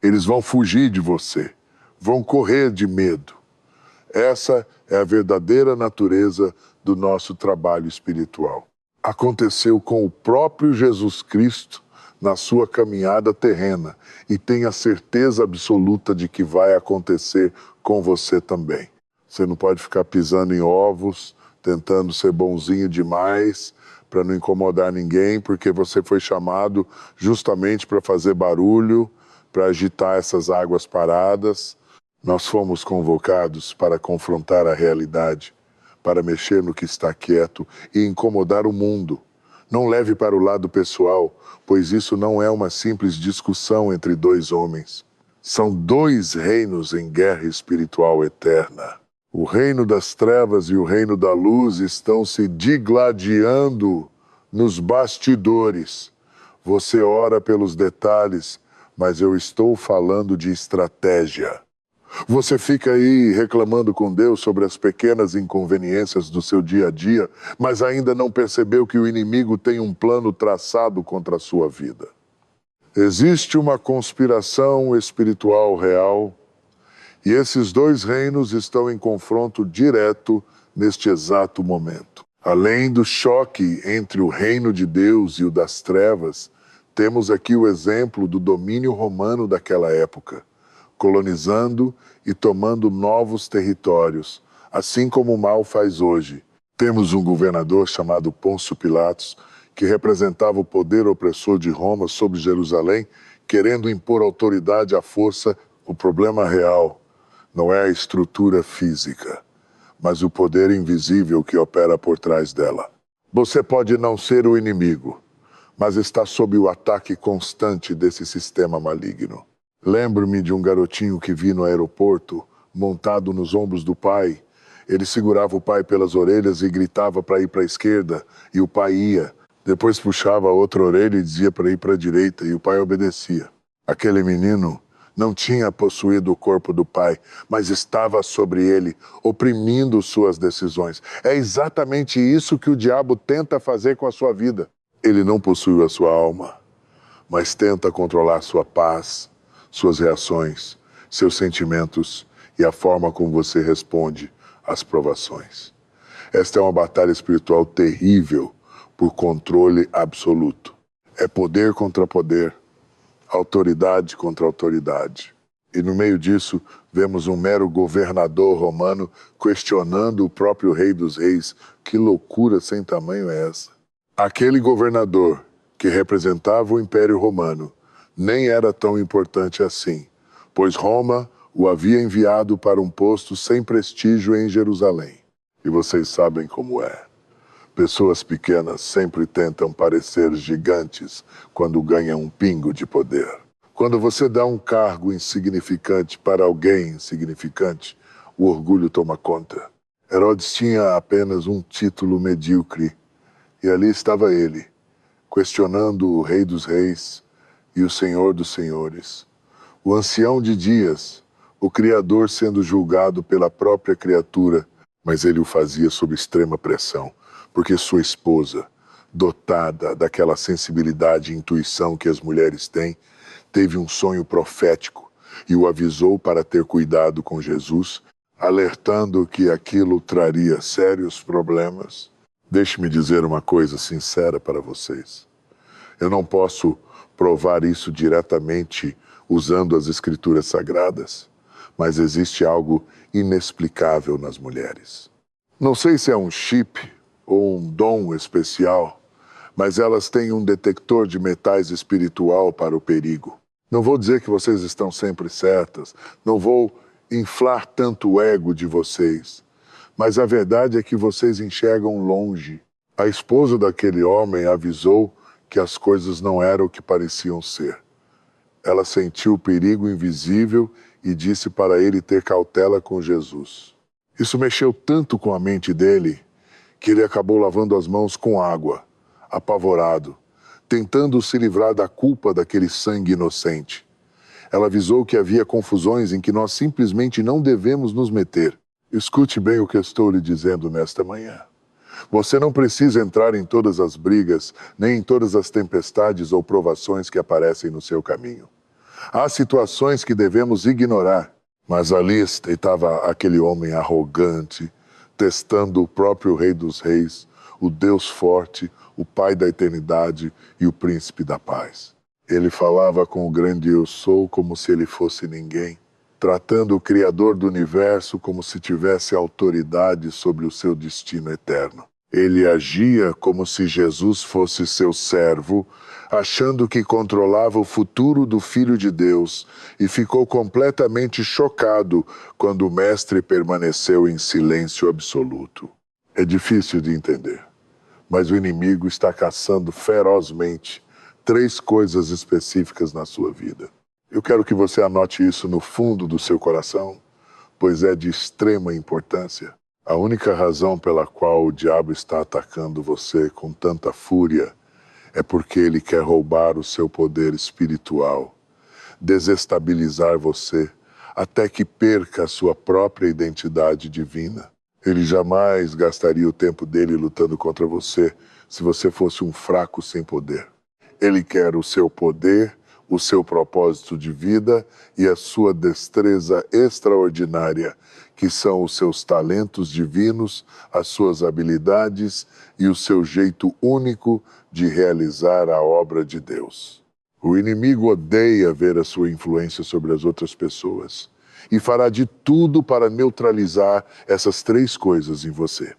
Eles vão fugir de você, vão correr de medo. Essa é a verdadeira natureza do nosso trabalho espiritual. Aconteceu com o próprio Jesus Cristo na sua caminhada terrena e tenha certeza absoluta de que vai acontecer com você também. Você não pode ficar pisando em ovos, tentando ser bonzinho demais para não incomodar ninguém, porque você foi chamado justamente para fazer barulho, para agitar essas águas paradas. Nós fomos convocados para confrontar a realidade, para mexer no que está quieto e incomodar o mundo. Não leve para o lado pessoal, pois isso não é uma simples discussão entre dois homens. São dois reinos em guerra espiritual eterna. O reino das trevas e o reino da luz estão se digladiando nos bastidores. Você ora pelos detalhes, mas eu estou falando de estratégia. Você fica aí reclamando com Deus sobre as pequenas inconveniências do seu dia a dia, mas ainda não percebeu que o inimigo tem um plano traçado contra a sua vida. Existe uma conspiração espiritual real e esses dois reinos estão em confronto direto neste exato momento. Além do choque entre o reino de Deus e o das trevas, temos aqui o exemplo do domínio romano daquela época, colonizando e tomando novos territórios, assim como o mal faz hoje. Temos um governador chamado Pôncio Pilatos, que representava o poder opressor de Roma sobre Jerusalém, querendo impor autoridade à força. O problema real não é a estrutura física, mas o poder invisível que opera por trás dela. Você pode não ser o inimigo, mas está sob o ataque constante desse sistema maligno. Lembro-me de um garotinho que vi no aeroporto, montado nos ombros do pai. Ele segurava o pai pelas orelhas e gritava para ir para a esquerda, e o pai ia. Depois puxava a outra orelha e dizia para ir para a direita, e o pai obedecia. Aquele menino não tinha possuído o corpo do pai, mas estava sobre ele, oprimindo suas decisões. É exatamente isso que o diabo tenta fazer com a sua vida. Ele não possui a sua alma, mas tenta controlar sua paz, suas reações, seus sentimentos e a forma como você responde às provações. Esta é uma batalha espiritual terrível por controle absoluto. É poder contra poder, autoridade contra autoridade. E no meio disso, vemos um mero governador romano questionando o próprio rei dos reis. Que loucura sem tamanho é essa? Aquele governador que representava o Império Romano nem era tão importante assim, pois Roma o havia enviado para um posto sem prestígio em Jerusalém. E vocês sabem como é. Pessoas pequenas sempre tentam parecer gigantes quando ganham um pingo de poder. Quando você dá um cargo insignificante para alguém insignificante, o orgulho toma conta. Herodes tinha apenas um título medíocre, e ali estava ele, questionando o Rei dos Reis e o Senhor dos Senhores. O ancião de dias, o Criador sendo julgado pela própria criatura, mas ele o fazia sob extrema pressão, porque sua esposa, dotada daquela sensibilidade e intuição que as mulheres têm, teve um sonho profético e o avisou para ter cuidado com Jesus, alertando que aquilo traria sérios problemas. Deixe-me dizer uma coisa sincera para vocês. Eu não posso provar isso diretamente usando as escrituras sagradas, mas existe algo inexplicável nas mulheres. Não sei se é um chip ou um dom especial, mas elas têm um detector de metais espiritual para o perigo. Não vou dizer que vocês estão sempre certas, não vou inflar tanto o ego de vocês, mas a verdade é que vocês enxergam longe. A esposa daquele homem avisou que as coisas não eram o que pareciam ser. Ela sentiu o perigo invisível e disse para ele ter cautela com Jesus. Isso mexeu tanto com a mente dele que ele acabou lavando as mãos com água, apavorado, tentando se livrar da culpa daquele sangue inocente. Ela avisou que havia confusões em que nós simplesmente não devemos nos meter. Escute bem o que eu estou lhe dizendo nesta manhã. Você não precisa entrar em todas as brigas, nem em todas as tempestades ou provações que aparecem no seu caminho. Há situações que devemos ignorar, mas ali estava aquele homem arrogante, testando o próprio Rei dos Reis, o Deus forte, o Pai da eternidade e o Príncipe da paz. Ele falava com o grande Eu Sou como se ele fosse ninguém, tratando o Criador do universo como se tivesse autoridade sobre o seu destino eterno. Ele agia como se Jesus fosse seu servo, achando que controlava o futuro do Filho de Deus, e ficou completamente chocado quando o Mestre permaneceu em silêncio absoluto. É difícil de entender, mas o inimigo está caçando ferozmente 3 coisas específicas na sua vida. Eu quero que você anote isso no fundo do seu coração, pois é de extrema importância. A única razão pela qual o diabo está atacando você com tanta fúria é porque ele quer roubar o seu poder espiritual, desestabilizar você, até que perca a sua própria identidade divina. Ele jamais gastaria o tempo dele lutando contra você se você fosse um fraco sem poder. Ele quer o seu poder, o seu propósito de vida e a sua destreza extraordinária, que são os seus talentos divinos, as suas habilidades e o seu jeito único de realizar a obra de Deus. O inimigo odeia ver a sua influência sobre as outras pessoas e fará de tudo para neutralizar essas 3 coisas em você.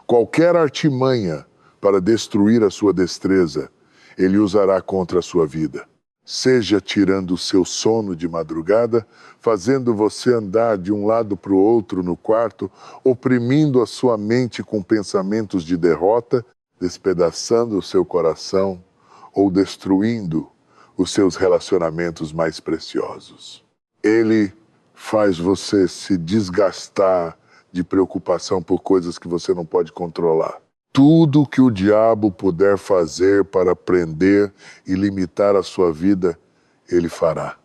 Qualquer artimanha para destruir a sua destreza, ele usará contra a sua vida. Seja tirando o seu sono de madrugada, fazendo você andar de um lado para o outro no quarto, oprimindo a sua mente com pensamentos de derrota, despedaçando o seu coração ou destruindo os seus relacionamentos mais preciosos. Ele faz você se desgastar de preocupação por coisas que você não pode controlar. Tudo que o diabo puder fazer para prender e limitar a sua vida, ele fará,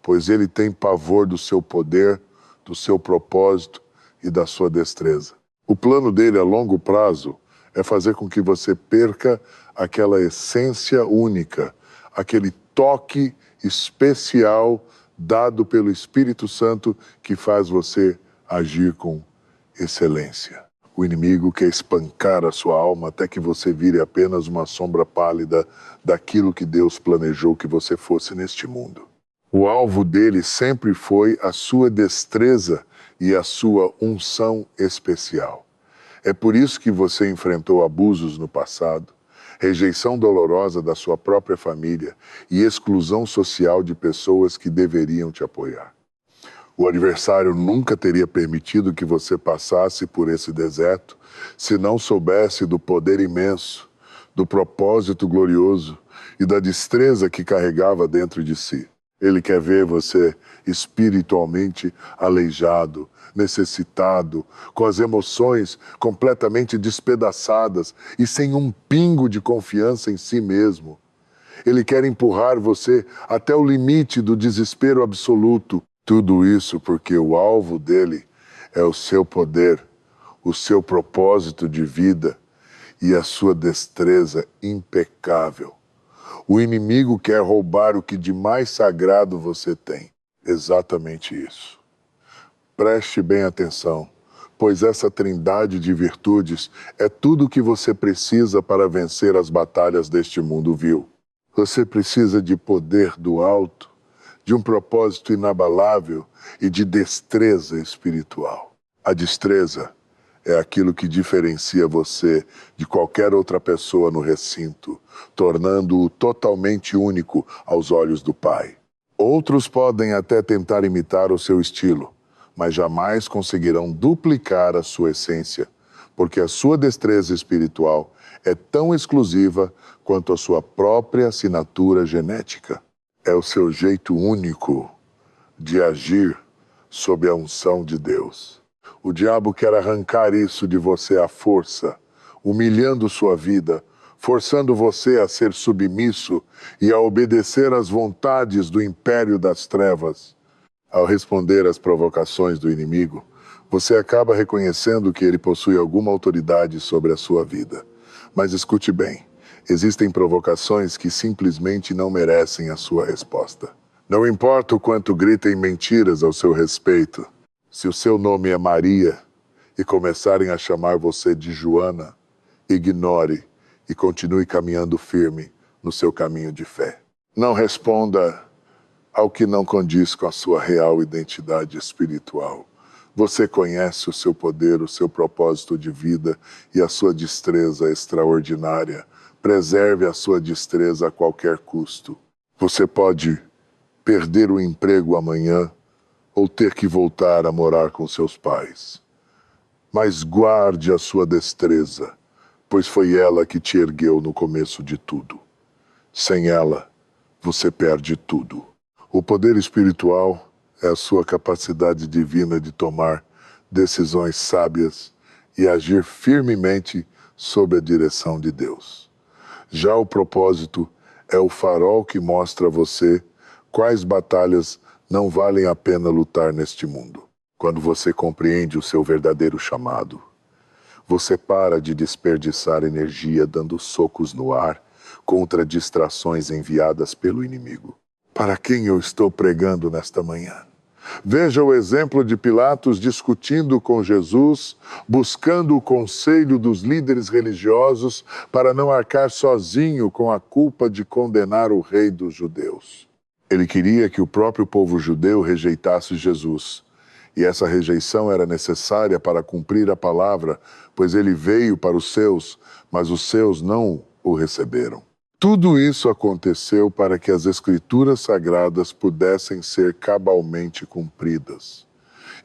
pois ele tem pavor do seu poder, do seu propósito e da sua destreza. O plano dele a longo prazo é fazer com que você perca aquela essência única, aquele toque especial dado pelo Espírito Santo que faz você agir com excelência. O inimigo quer espancar a sua alma até que você vire apenas uma sombra pálida daquilo que Deus planejou que você fosse neste mundo. O alvo dele sempre foi a sua destreza e a sua unção especial. É por isso que você enfrentou abusos no passado, rejeição dolorosa da sua própria família e exclusão social de pessoas que deveriam te apoiar. O adversário nunca teria permitido que você passasse por esse deserto se não soubesse do poder imenso, do propósito glorioso e da destreza que carregava dentro de si. Ele quer ver você espiritualmente aleijado, necessitado, com as emoções completamente despedaçadas e sem um pingo de confiança em si mesmo. Ele quer empurrar você até o limite do desespero absoluto. Tudo isso porque o alvo dele é o seu poder, o seu propósito de vida e a sua destreza impecável. O inimigo quer roubar o que de mais sagrado você tem. Exatamente isso. Preste bem atenção, pois essa trindade de virtudes é tudo o que você precisa para vencer as batalhas deste mundo vil. Você precisa de poder do alto, de um propósito inabalável e de destreza espiritual. A destreza é aquilo que diferencia você de qualquer outra pessoa no recinto, tornando-o totalmente único aos olhos do Pai. Outros podem até tentar imitar o seu estilo, mas jamais conseguirão duplicar a sua essência, porque a sua destreza espiritual é tão exclusiva quanto a sua própria assinatura genética. É o seu jeito único de agir sob a unção de Deus. O diabo quer arrancar isso de você à força, humilhando sua vida, forçando você a ser submisso e a obedecer às vontades do império das trevas. Ao responder às provocações do inimigo, você acaba reconhecendo que ele possui alguma autoridade sobre a sua vida. Mas escute bem, existem provocações que simplesmente não merecem a sua resposta. Não importa o quanto gritem mentiras ao seu respeito, se o seu nome é Maria e começarem a chamar você de Joana, ignore e continue caminhando firme no seu caminho de fé. Não responda ao que não condiz com a sua real identidade espiritual. Você conhece o seu poder, o seu propósito de vida e a sua destreza extraordinária. Preserve a sua destreza a qualquer custo. Você pode perder o emprego amanhã ou ter que voltar a morar com seus pais. Mas guarde a sua destreza, pois foi ela que te ergueu no começo de tudo. Sem ela, você perde tudo. O poder espiritual é a sua capacidade divina de tomar decisões sábias e agir firmemente sob a direção de Deus. Já o propósito é o farol que mostra a você quais batalhas não valem a pena lutar neste mundo. Quando você compreende o seu verdadeiro chamado, você para de desperdiçar energia dando socos no ar contra distrações enviadas pelo inimigo. Para quem eu estou pregando nesta manhã? Veja o exemplo de Pilatos discutindo com Jesus, buscando o conselho dos líderes religiosos para não arcar sozinho com a culpa de condenar o rei dos judeus. Ele queria que o próprio povo judeu rejeitasse Jesus. E essa rejeição era necessária para cumprir a palavra, pois ele veio para os seus, mas os seus não o receberam. Tudo isso aconteceu para que as Escrituras Sagradas pudessem ser cabalmente cumpridas.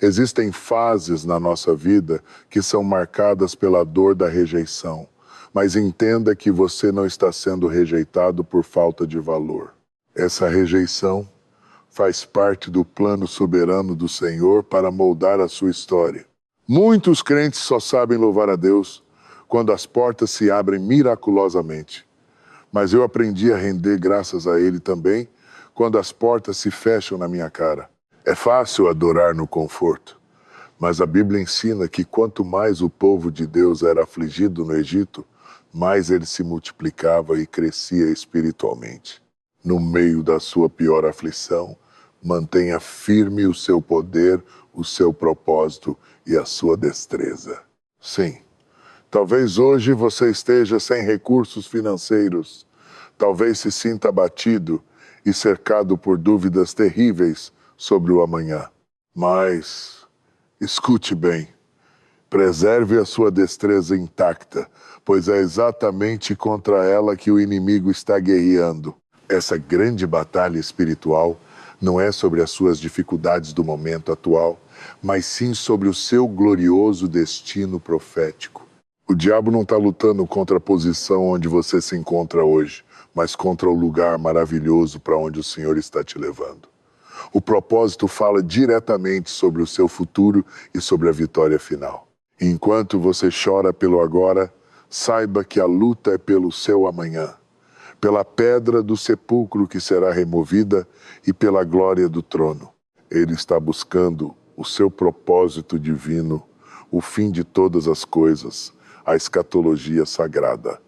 Existem fases na nossa vida que são marcadas pela dor da rejeição, mas entenda que você não está sendo rejeitado por falta de valor. Essa rejeição faz parte do plano soberano do Senhor para moldar a sua história. Muitos crentes só sabem louvar a Deus quando as portas se abrem miraculosamente. Mas eu aprendi a render graças a Ele também quando as portas se fecham na minha cara. É fácil adorar no conforto, mas a Bíblia ensina que quanto mais o povo de Deus era afligido no Egito, mais ele se multiplicava e crescia espiritualmente. No meio da sua pior aflição, mantenha firme o seu poder, o seu propósito e a sua destreza. Sim. Talvez hoje você esteja sem recursos financeiros. Talvez se sinta abatido e cercado por dúvidas terríveis sobre o amanhã. Mas, escute bem, preserve a sua destreza intacta, pois é exatamente contra ela que o inimigo está guerreando. Essa grande batalha espiritual não é sobre as suas dificuldades do momento atual, mas sim sobre o seu glorioso destino profético. O diabo não está lutando contra a posição onde você se encontra hoje, mas contra o lugar maravilhoso para onde o Senhor está te levando. O propósito fala diretamente sobre o seu futuro e sobre a vitória final. Enquanto você chora pelo agora, saiba que a luta é pelo seu amanhã, pela pedra do sepulcro que será removida e pela glória do trono. Ele está buscando o seu propósito divino, o fim de todas as coisas, a escatologia sagrada.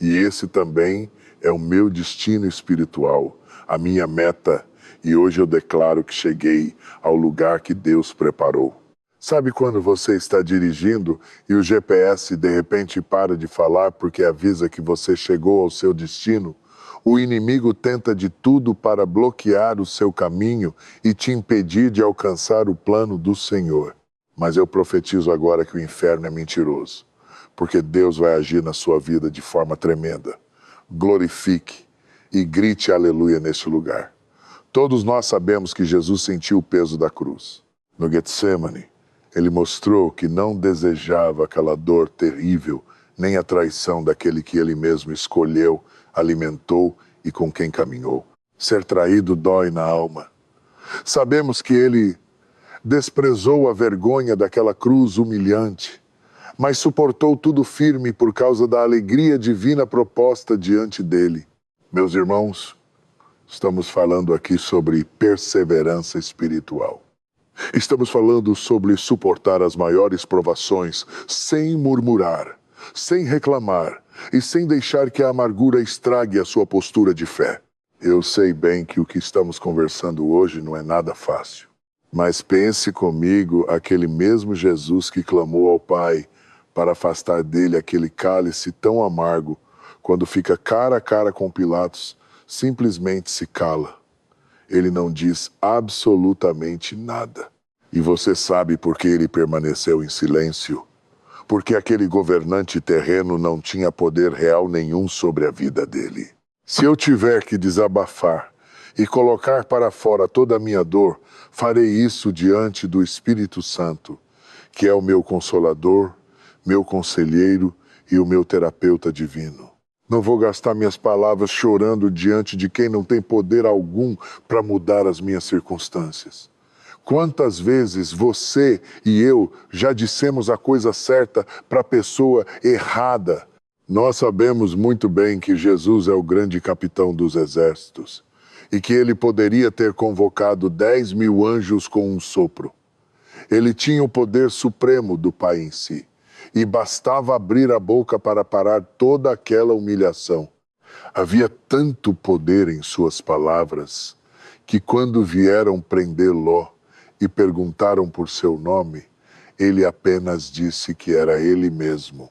E esse também é o meu destino espiritual, a minha meta, e hoje eu declaro que cheguei ao lugar que Deus preparou. Sabe quando você está dirigindo e o GPS de repente para de falar porque avisa que você chegou ao seu destino? O inimigo tenta de tudo para bloquear o seu caminho e te impedir de alcançar o plano do Senhor. Mas eu profetizo agora que o inferno é mentiroso, porque Deus vai agir na sua vida de forma tremenda. Glorifique e grite aleluia neste lugar. Todos nós sabemos que Jesus sentiu o peso da cruz. No Getsemane, ele mostrou que não desejava aquela dor terrível, nem a traição daquele que ele mesmo escolheu, alimentou e com quem caminhou. Ser traído dói na alma. Sabemos que ele desprezou a vergonha daquela cruz humilhante, mas suportou tudo firme por causa da alegria divina proposta diante dele. Meus irmãos, estamos falando aqui sobre perseverança espiritual. Estamos falando sobre suportar as maiores provações sem murmurar, sem reclamar e sem deixar que a amargura estrague a sua postura de fé. Eu sei bem que o que estamos conversando hoje não é nada fácil. Mas pense comigo aquele mesmo Jesus que clamou ao Pai para afastar dele aquele cálice tão amargo, quando fica cara a cara com Pilatos, simplesmente se cala. Ele não diz absolutamente nada. E você sabe por que ele permaneceu em silêncio? Porque aquele governante terreno não tinha poder real nenhum sobre a vida dele. Se eu tiver que desabafar e colocar para fora toda a minha dor, farei isso diante do Espírito Santo, que é o meu consolador, meu conselheiro e o meu terapeuta divino. Não vou gastar minhas palavras chorando diante de quem não tem poder algum para mudar as minhas circunstâncias. Quantas vezes você e eu já dissemos a coisa certa para a pessoa errada? Nós sabemos muito bem que Jesus é o grande capitão dos exércitos e que ele poderia ter convocado 10.000 anjos com um sopro. Ele tinha o poder supremo do Pai em si e bastava abrir a boca para parar toda aquela humilhação. Havia tanto poder em suas palavras que quando vieram prender Ló e perguntaram por seu nome, ele apenas disse que era ele mesmo.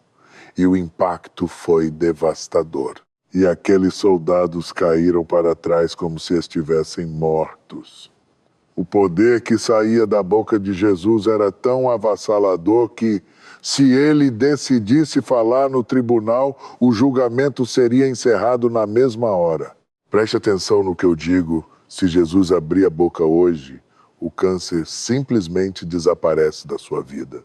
E o impacto foi devastador. E aqueles soldados caíram para trás como se estivessem mortos. O poder que saía da boca de Jesus era tão avassalador que, se ele decidisse falar no tribunal, o julgamento seria encerrado na mesma hora. Preste atenção no que eu digo. Se Jesus abrir a boca hoje, o câncer simplesmente desaparece da sua vida.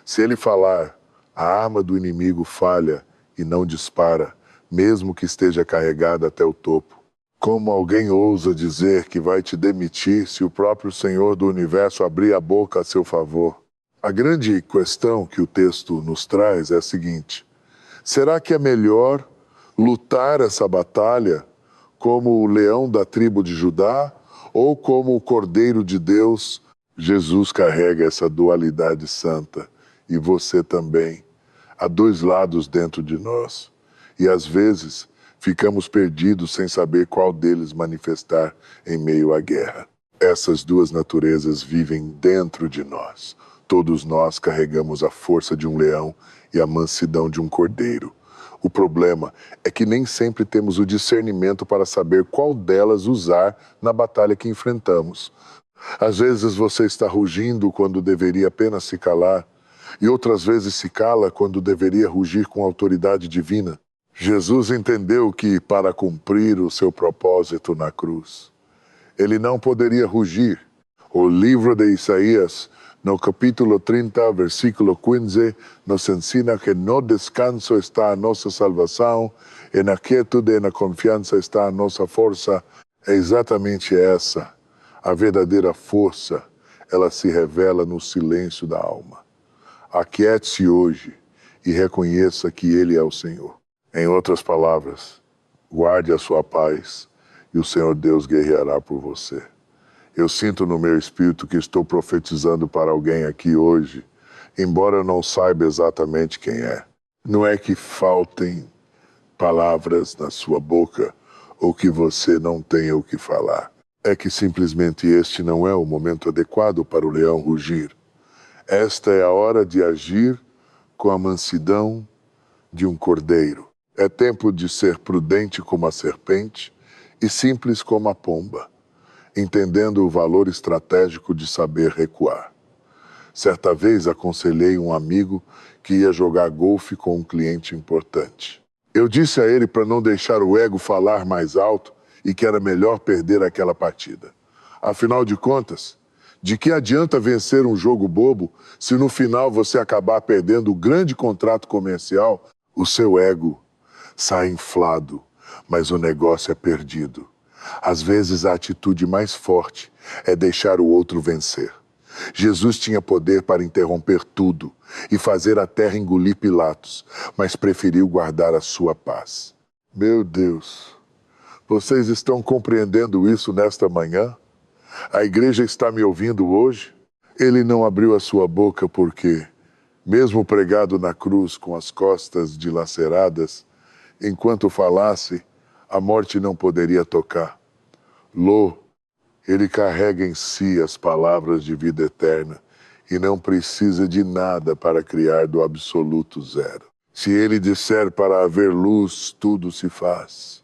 Se ele falar, a arma do inimigo falha e não dispara, mesmo que esteja carregada até o topo. Como alguém ousa dizer que vai te demitir se o próprio Senhor do Universo abrir a boca a seu favor? A grande questão que o texto nos traz é a seguinte: será que é melhor lutar essa batalha como o leão da tribo de Judá ou como o Cordeiro de Deus? Jesus carrega essa dualidade santa. E você também. Há dois lados dentro de nós. E às vezes ficamos perdidos sem saber qual deles manifestar em meio à guerra. Essas duas naturezas vivem dentro de nós. Todos nós carregamos a força de um leão e a mansidão de um cordeiro. O problema é que nem sempre temos o discernimento para saber qual delas usar na batalha que enfrentamos. Às vezes você está rugindo quando deveria apenas se calar, e outras vezes se cala quando deveria rugir com autoridade divina. Jesus entendeu que, para cumprir o seu propósito na cruz, ele não poderia rugir. O livro de Isaías, no capítulo 30, versículo 15, nos ensina que no descanso está a nossa salvação, e na quietude e na confiança está a nossa força. É exatamente essa, a verdadeira força. Ela se revela no silêncio da alma. Aquiete-se hoje e reconheça que Ele é o Senhor. Em outras palavras, guarde a sua paz e o Senhor Deus guerreará por você. Eu sinto no meu espírito que estou profetizando para alguém aqui hoje, embora eu não saiba exatamente quem é. Não é que faltem palavras na sua boca ou que você não tenha o que falar. É que simplesmente este não é o momento adequado para o leão rugir. Esta é a hora de agir com a mansidão de um cordeiro. É tempo de ser prudente como a serpente e simples como a pomba, entendendo o valor estratégico de saber recuar. Certa vez aconselhei um amigo que ia jogar golfe com um cliente importante. Eu disse a ele para não deixar o ego falar mais alto e que era melhor perder aquela partida. Afinal de contas, de que adianta vencer um jogo bobo se no final você acabar perdendo o grande contrato comercial? O seu ego sai inflado, mas o negócio é perdido. Às vezes a atitude mais forte é deixar o outro vencer. Jesus tinha poder para interromper tudo e fazer a terra engolir Pilatos, mas preferiu guardar a sua paz. Meu Deus, vocês estão compreendendo isso nesta manhã? A igreja está me ouvindo hoje? Ele não abriu a sua boca porque, mesmo pregado na cruz com as costas dilaceradas, enquanto falasse, a morte não poderia tocar. Lô, ele carrega em si as palavras de vida eterna e não precisa de nada para criar do absoluto zero. Se ele disser para haver luz, tudo se faz.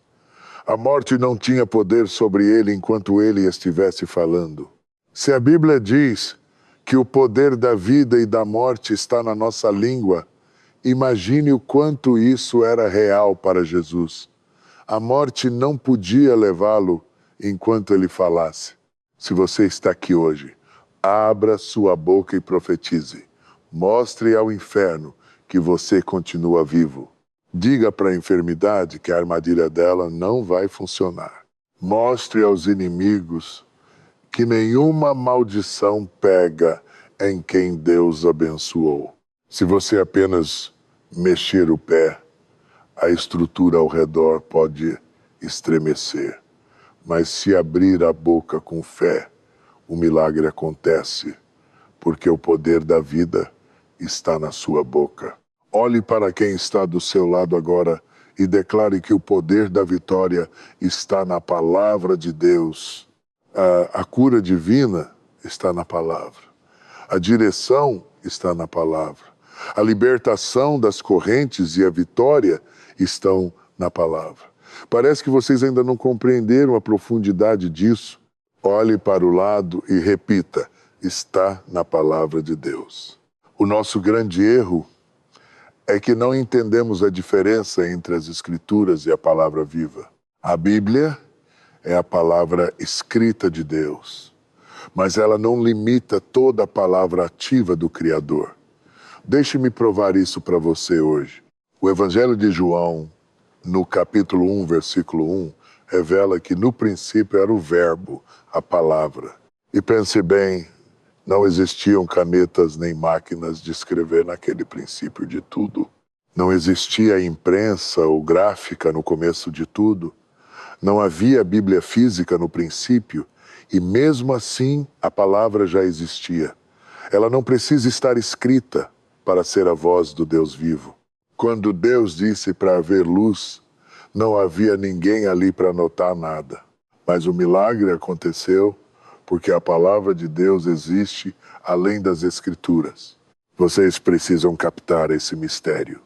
A morte não tinha poder sobre ele enquanto ele estivesse falando. Se a Bíblia diz que o poder da vida e da morte está na nossa língua, imagine o quanto isso era real para Jesus. A morte não podia levá-lo enquanto ele falasse. Se você está aqui hoje, abra sua boca e profetize. Mostre ao inferno que você continua vivo. Diga para a enfermidade que a armadilha dela não vai funcionar. Mostre aos inimigos que nenhuma maldição pega em quem Deus abençoou. Se você apenas mexer o pé, a estrutura ao redor pode estremecer. Mas se abrir a boca com fé, o milagre acontece, porque o poder da vida está na sua boca. Olhe para quem está do seu lado agora e declare que o poder da vitória está na palavra de Deus. A cura divina está na palavra. A direção está na palavra. A libertação das correntes e a vitória estão na palavra. Parece que vocês ainda não compreenderam a profundidade disso. Olhe para o lado e repita: está na palavra de Deus. O nosso grande erro é que não entendemos a diferença entre as Escrituras e a palavra viva. A Bíblia é a palavra escrita de Deus, mas ela não limita toda a palavra ativa do Criador. Deixe-me provar isso para você hoje. O Evangelho de João, no capítulo 1, versículo 1, revela que no princípio era o Verbo, a palavra. E pense bem, não existiam canetas nem máquinas de escrever naquele princípio de tudo. Não existia imprensa ou gráfica no começo de tudo. Não havia Bíblia física no princípio, e mesmo assim a palavra já existia. Ela não precisa estar escrita para ser a voz do Deus vivo. Quando Deus disse para haver luz, não havia ninguém ali para notar nada. Mas o milagre aconteceu porque a palavra de Deus existe além das Escrituras. Vocês precisam captar esse mistério.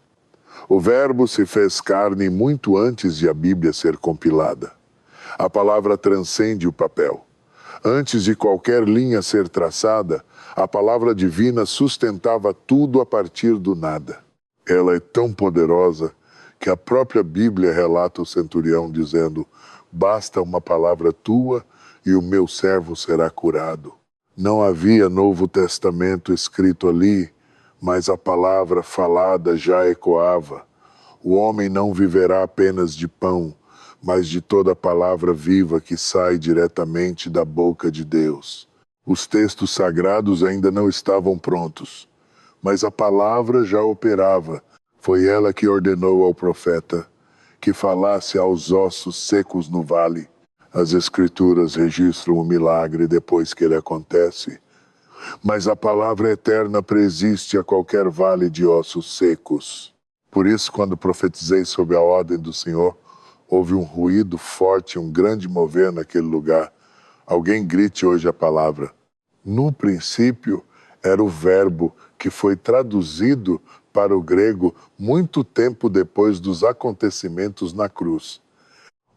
O Verbo se fez carne muito antes de a Bíblia ser compilada. A palavra transcende o papel. Antes de qualquer linha ser traçada, a palavra divina sustentava tudo a partir do nada. Ela é tão poderosa que a própria Bíblia relata o centurião dizendo: basta uma palavra tua e o meu servo será curado. Não havia Novo Testamento escrito ali, mas a palavra falada já ecoava. O homem não viverá apenas de pão, mas de toda palavra viva que sai diretamente da boca de Deus. Os textos sagrados ainda não estavam prontos, mas a palavra já operava. Foi ela que ordenou ao profeta que falasse aos ossos secos no vale. As Escrituras registram o milagre depois que ele acontece, mas a palavra eterna persiste a qualquer vale de ossos secos. Por isso, quando profetizei sobre a ordem do Senhor, houve um ruído forte, um grande mover naquele lugar. Alguém grite hoje a palavra. No princípio era o Verbo, que foi traduzido para o grego muito tempo depois dos acontecimentos na cruz.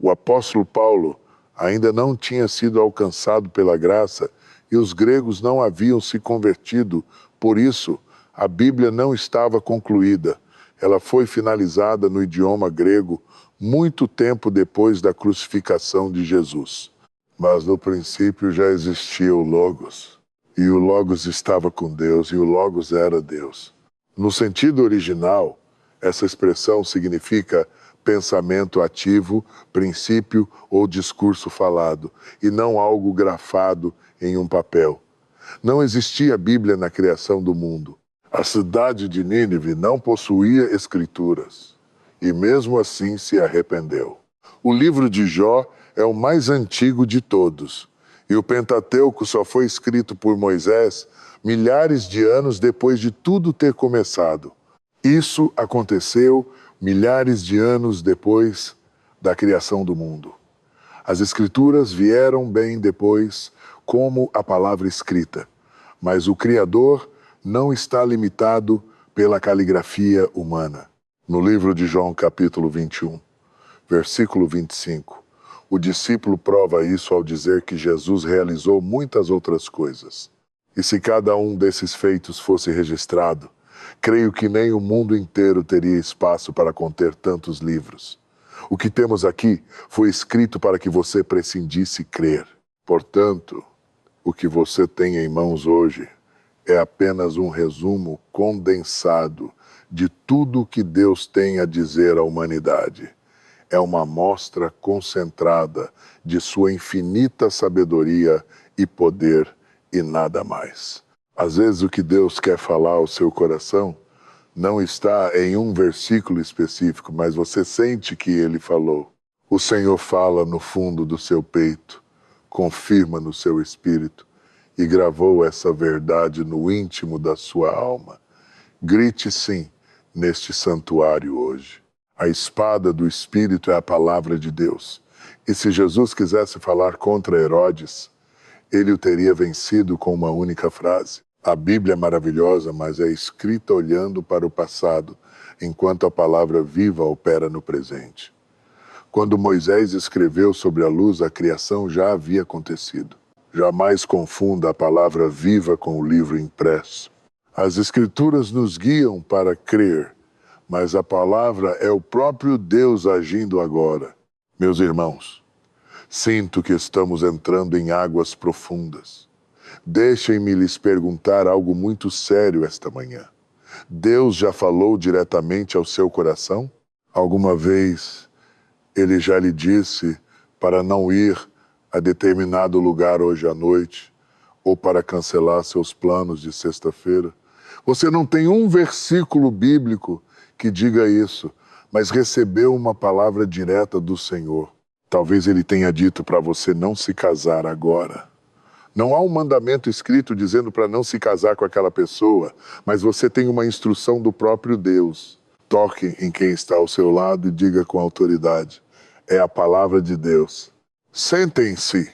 O apóstolo Paulo ainda não tinha sido alcançado pela graça e os gregos não haviam se convertido. Por isso, a Bíblia não estava concluída. Ela foi finalizada no idioma grego muito tempo depois da crucificação de Jesus. Mas no princípio já existia o Logos, e o Logos estava com Deus, e o Logos era Deus. No sentido original, essa expressão significa pensamento ativo, princípio ou discurso falado, e não algo grafado em um papel. Não existia Bíblia na criação do mundo. A cidade de Nínive não possuía escrituras, e mesmo assim se arrependeu. O livro de Jó é o mais antigo de todos, e o Pentateuco só foi escrito por Moisés milhares de anos depois de tudo ter começado. Isso aconteceu milhares de anos depois da criação do mundo. As Escrituras vieram bem depois como a palavra escrita, mas o Criador não está limitado pela caligrafia humana. No livro de João, capítulo 21, versículo 25, o discípulo prova isso ao dizer que Jesus realizou muitas outras coisas. E se cada um desses feitos fosse registrado, creio que nem o mundo inteiro teria espaço para conter tantos livros. O que temos aqui foi escrito para que você prescindisse crer. Portanto, o que você tem em mãos hoje é apenas um resumo condensado de tudo o que Deus tem a dizer à humanidade. É uma amostra concentrada de sua infinita sabedoria e poder e nada mais. Às vezes o que Deus quer falar ao seu coração não está em um versículo específico, mas você sente que ele falou. O Senhor fala no fundo do seu peito, confirma no seu espírito e gravou essa verdade no íntimo da sua alma. Grite sim neste santuário hoje. A espada do Espírito é a palavra de Deus. E se Jesus quisesse falar contra Herodes, ele o teria vencido com uma única frase. A Bíblia é maravilhosa, mas é escrita olhando para o passado, enquanto a palavra viva opera no presente. Quando Moisés escreveu sobre a luz, a criação já havia acontecido. Jamais confunda a palavra viva com o livro impresso. As Escrituras nos guiam para crer, mas a palavra é o próprio Deus agindo agora. Meus irmãos, sinto que estamos entrando em águas profundas. Deixem-me lhes perguntar algo muito sério esta manhã. Deus já falou diretamente ao seu coração? Alguma vez ele já lhe disse para não ir a determinado lugar hoje à noite ou para cancelar seus planos de sexta-feira? Você não tem um versículo bíblico que diga isso, mas recebeu uma palavra direta do Senhor. Talvez ele tenha dito para você não se casar agora. Não há um mandamento escrito dizendo para não se casar com aquela pessoa, mas você tem uma instrução do próprio Deus. Toque em quem está ao seu lado e diga com autoridade: é a palavra de Deus. Sentem-se,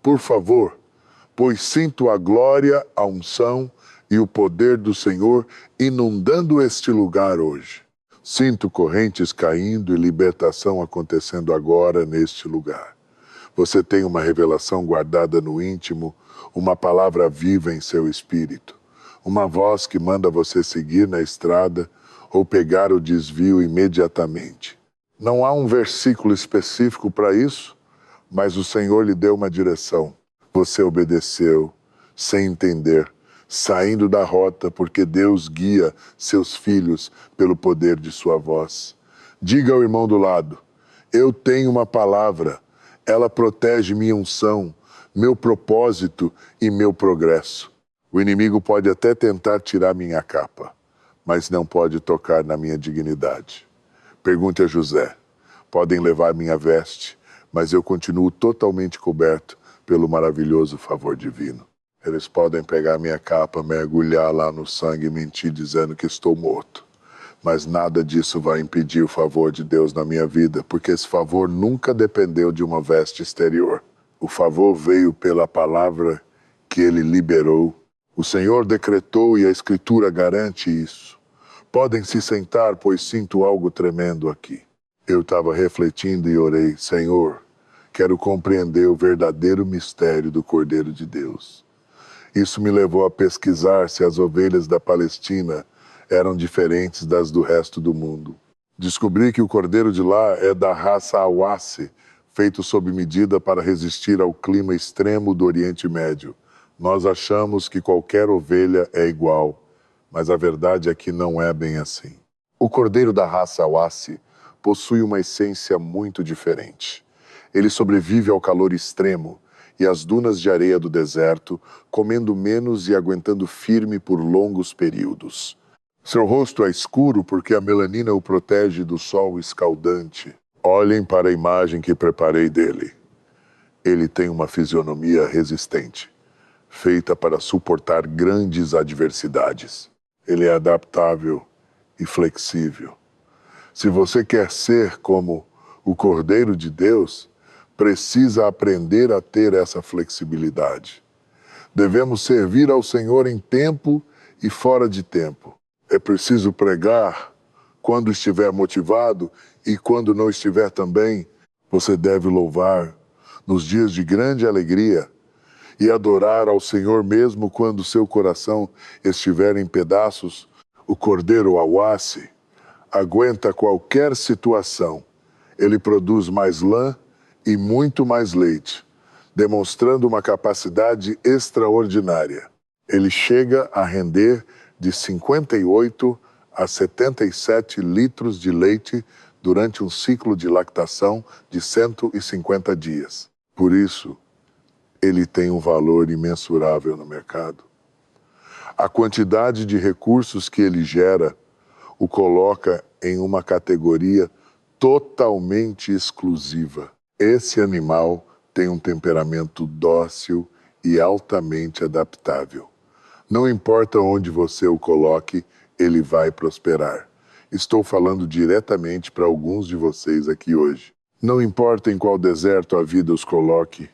por favor, pois sinto a glória, a unção e o poder do Senhor inundando este lugar hoje. Sinto correntes caindo e libertação acontecendo agora neste lugar. Você tem uma revelação guardada no íntimo, uma palavra viva em seu espírito, uma voz que manda você seguir na estrada ou pegar o desvio imediatamente. Não há um versículo específico para isso, mas o Senhor lhe deu uma direção. Você obedeceu, sem entender, saindo da rota, porque Deus guia seus filhos pelo poder de sua voz. Diga ao irmão do lado: eu tenho uma palavra, ela protege minha unção, meu propósito e meu progresso. O inimigo pode até tentar tirar minha capa, mas não pode tocar na minha dignidade. Pergunte a José: podem levar minha veste, mas eu continuo totalmente coberto pelo maravilhoso favor divino. Eles podem pegar minha capa, mergulhar lá no sangue e mentir dizendo que estou morto. Mas nada disso vai impedir o favor de Deus na minha vida, porque esse favor nunca dependeu de uma veste exterior. O favor veio pela palavra que ele liberou. O Senhor decretou e a Escritura garante isso. Podem se sentar, pois sinto algo tremendo aqui. Eu estava refletindo e orei: Senhor, quero compreender o verdadeiro mistério do Cordeiro de Deus. Isso me levou a pesquisar se as ovelhas da Palestina eram diferentes das do resto do mundo. Descobri que o cordeiro de lá é da raça Awassi, feito sob medida para resistir ao clima extremo do Oriente Médio. Nós achamos que qualquer ovelha é igual, mas a verdade é que não é bem assim. O cordeiro da raça Awassi possui uma essência muito diferente. Ele sobrevive ao calor extremo e às dunas de areia do deserto, comendo menos e aguentando firme por longos períodos. Seu rosto é escuro porque a melanina o protege do sol escaldante. Olhem para a imagem que preparei dele. Ele tem uma fisionomia resistente, feita para suportar grandes adversidades. Ele é adaptável e flexível. Se você quer ser como O Cordeiro de Deus precisa aprender a ter essa flexibilidade. Devemos servir ao Senhor em tempo e fora de tempo. É preciso pregar quando estiver motivado e quando não estiver também. Você deve louvar nos dias de grande alegria e adorar ao Senhor mesmo quando seu coração estiver em pedaços. O cordeiro auace aguenta qualquer situação. Ele produz mais lã e muito mais leite, demonstrando uma capacidade extraordinária. Ele chega a render de 58 a 77 litros de leite durante um ciclo de lactação de 150 dias. Por isso, ele tem um valor imensurável no mercado. A quantidade de recursos que ele gera o coloca em uma categoria totalmente exclusiva. Esse animal tem um temperamento dócil e altamente adaptável. Não importa onde você o coloque, ele vai prosperar. Estou falando diretamente para alguns de vocês aqui hoje. Não importa em qual deserto a vida os coloque,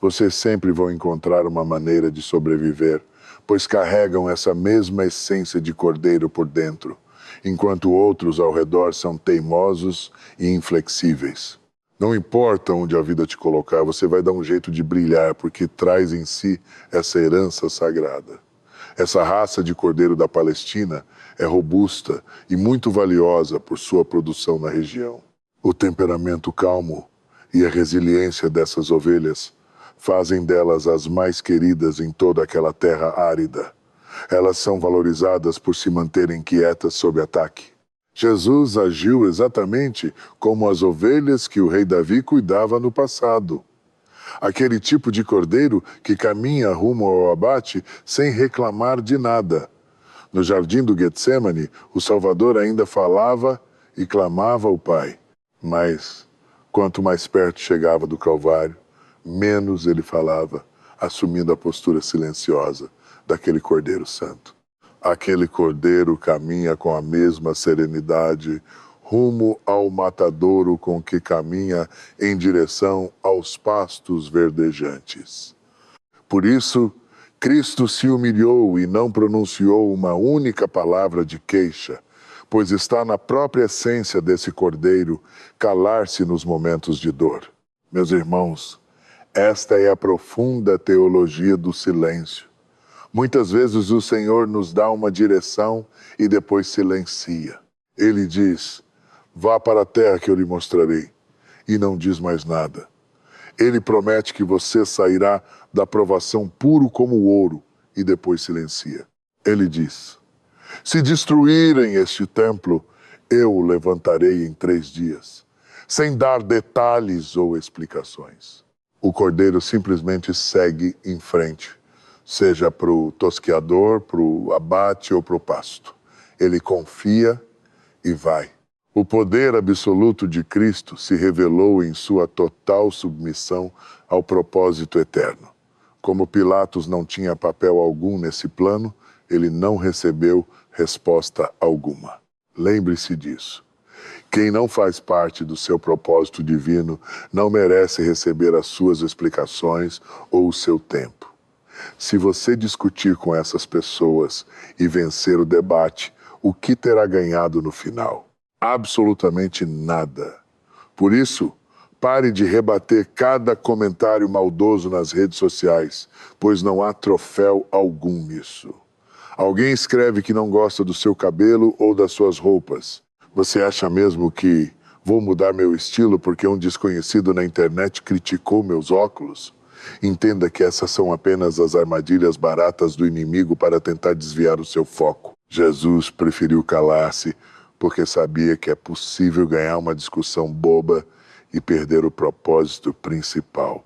vocês sempre vão encontrar uma maneira de sobreviver, pois carregam essa mesma essência de cordeiro por dentro, enquanto outros ao redor são teimosos e inflexíveis. Não importa onde a vida te colocar, você vai dar um jeito de brilhar, porque traz em si essa herança sagrada. Essa raça de cordeiro da Palestina é robusta e muito valiosa por sua produção na região. O temperamento calmo e a resiliência dessas ovelhas fazem delas as mais queridas em toda aquela terra árida. Elas são valorizadas por se manterem quietas sob ataque. Jesus agiu exatamente como as ovelhas que o rei Davi cuidava no passado. Aquele tipo de cordeiro que caminha rumo ao abate sem reclamar de nada. No jardim do Getsêmani, o Salvador ainda falava e clamava ao Pai. Mas, quanto mais perto chegava do Calvário, menos ele falava, assumindo a postura silenciosa daquele Cordeiro Santo. Aquele Cordeiro caminha com a mesma serenidade rumo ao matadouro com que caminha em direção aos pastos verdejantes. Por isso, Cristo se humilhou e não pronunciou uma única palavra de queixa, pois está na própria essência desse Cordeiro calar-se nos momentos de dor. Meus irmãos, esta é a profunda teologia do silêncio. Muitas vezes o Senhor nos dá uma direção e depois silencia. Ele diz: vá para a terra que eu lhe mostrarei, e não diz mais nada. Ele promete que você sairá da provação puro como o ouro, e depois silencia. Ele diz: se destruírem este templo, eu o levantarei em 3 dias, sem dar detalhes ou explicações. O cordeiro simplesmente segue em frente, seja para o tosqueador, para o abate ou para o pasto. Ele confia e vai. O poder absoluto de Cristo se revelou em sua total submissão ao propósito eterno. Como Pilatos não tinha papel algum nesse plano, ele não recebeu resposta alguma. Lembre-se disso. Quem não faz parte do seu propósito divino não merece receber as suas explicações ou o seu tempo. Se você discutir com essas pessoas e vencer o debate, o que terá ganhado no final? Absolutamente nada. Por isso, pare de rebater cada comentário maldoso nas redes sociais, pois não há troféu algum nisso. Alguém escreve que não gosta do seu cabelo ou das suas roupas. Você acha mesmo que vou mudar meu estilo porque um desconhecido na internet criticou meus óculos? Entenda que essas são apenas as armadilhas baratas do inimigo para tentar desviar o seu foco. Jesus preferiu calar-se porque sabia que é possível ganhar uma discussão boba e perder o propósito principal.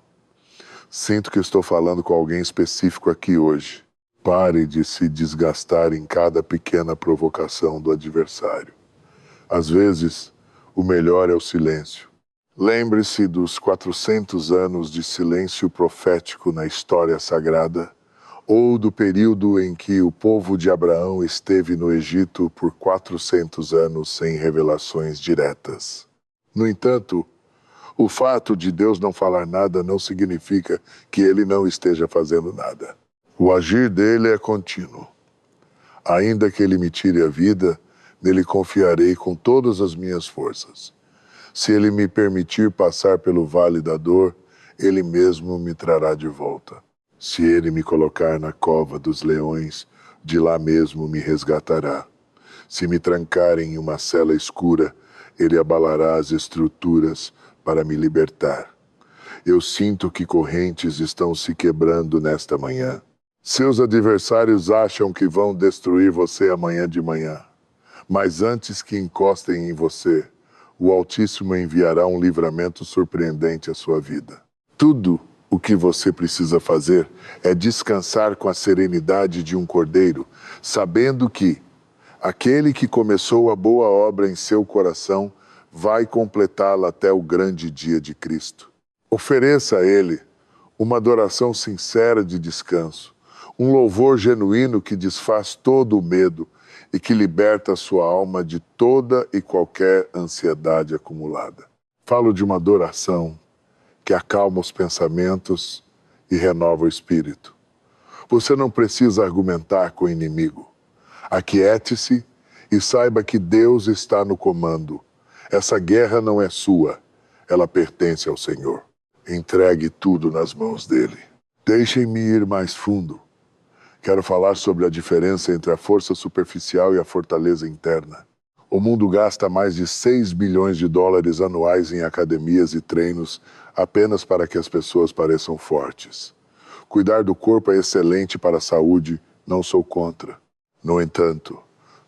Sinto que estou falando com alguém específico aqui hoje. Pare de se desgastar em cada pequena provocação do adversário. Às vezes, o melhor é o silêncio. Lembre-se dos 400 anos de silêncio profético na história sagrada, ou do período em que o povo de Abraão esteve no Egito por 400 anos sem revelações diretas. No entanto, O fato de Deus não falar nada não significa que ele não esteja fazendo nada. O agir dele é contínuo. Ainda que ele me tire a vida, nele confiarei com todas as minhas forças. Se ele me permitir passar pelo vale da dor, ele mesmo me trará de volta. Se ele me colocar na cova dos leões, de lá mesmo me resgatará. Se me trancar em uma cela escura, ele abalará as estruturas para me libertar. Eu sinto que correntes estão se quebrando nesta manhã. Seus adversários acham que vão destruir você amanhã de manhã. Mas antes que encostem em você, o Altíssimo enviará um livramento surpreendente à sua vida. Tudo o que você precisa fazer é descansar com a serenidade de um cordeiro, sabendo que aquele que começou a boa obra em seu coração vai completá-la até o grande dia de Cristo. Ofereça a Ele uma adoração sincera de descanso, um louvor genuíno que desfaz todo o medo e que liberta a sua alma de toda e qualquer ansiedade acumulada. Falo de uma adoração que acalma os pensamentos e renova o espírito. Você não precisa argumentar com o inimigo. Aquiete-se e saiba que Deus está no comando. Essa guerra não é sua, ela pertence ao Senhor. Entregue tudo nas mãos dele. Deixem-me ir mais fundo. Quero falar sobre a diferença entre a força superficial e a fortaleza interna. O mundo gasta mais de 6 bilhões de dólares anuais em academias e treinos apenas para que as pessoas pareçam fortes. Cuidar do corpo é excelente para a saúde, não sou contra. No entanto,